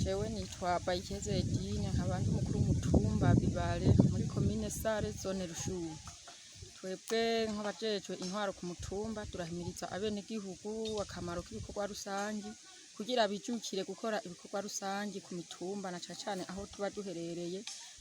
Jewe nitwa Bayikeze Edine nkaba ndi umukuru w'umutumba Bibare muri komine Sare zone Rushubi. Twebwe nk'abajejwe intwaro ku mutumba turahimiriza abenegihugu akamaro k'ibikorwa rusangi kugira bijukire gukora ibikorwa rusangi ku mitumba na cane aho tuba duherereye,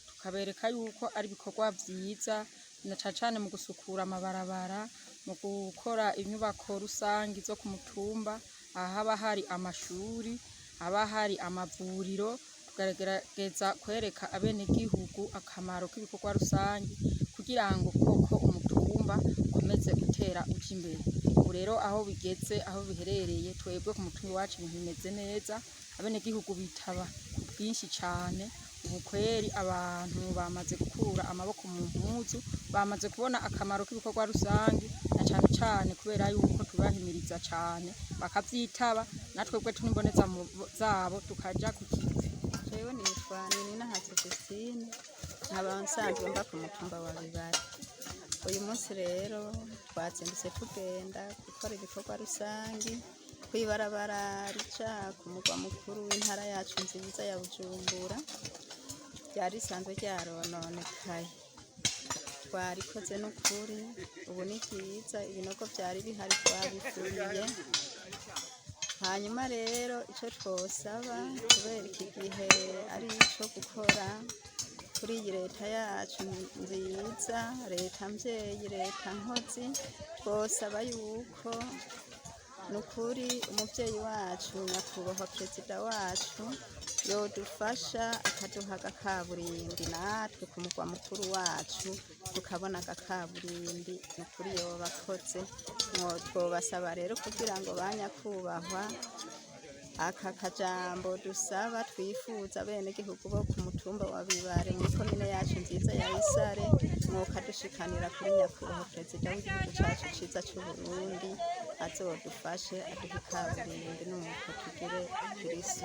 tukabereka yuko ari ibikorwa vyiza na cane mu gusukura amabarabara, mu gukora inyubako rusangi zo ku mutumba, ahaba hari amashuri, haba hari amavuriro, tugerageza kwereka abenegihugu akamaro k'ibikorwa rusangi kugira ngo koko umutumba ukomeze gutera uja imbere. Ubu rero aho bigeze, aho biherereye, twebwe ku mutumba iwacu ibintu bimeze neza, abenegihugu bitaba ku bwinshi cane. Ubu kweri abantu bamaze gukura amaboko mu mpuzu, bamaze kubona akamaro k'ibikorwa rusangi na cane cane kubera yuko tubahimiriza cane bakavyitaba, natwebwe turi imboneza zabo tukaja ku kivi. Jewe nitwa Nininahazo Christine, nkaba nsanzwe mba ku mutumba wa Bibare. Uyu munsi rero twazindutse tugenda gukora ibikorwa rusangi kw'ibarabara rija ku mugwa mukuru w'intara yacu nziza ya Bujumbura, ryari risanzwe ryarononekaye. Twarikoze n'ukuri, ubu ni ryiza, ibinogo vyari bihari twabifuriye. Hanyuma rero ico twosaba kubera iki gihe ari ico gukora kuri iyi leta yacu nziza, leta mvyeyi, leta nkozi, twosaba yuko nukuri umuvyeyi wacu nyakubahwa perezida wacu yodufasha akaduha agakaburimbi, natwe ku mugwa mukuru wacu tukabona agakaburimbi, nukuri yoba akoze. Twobasaba rero kugira ngo ba nyakubahwa aka kajambo dusaba twifuza abenegihugu bo ku mutumba wa Bibare muri komine yacu nziza ya Isare, mwokadushikanira kuri nyakubahwa perezida w'igihugu cacu ciza c'Uburundi, azodufashe aduhe ikaburimbi nuko tugire kirisi.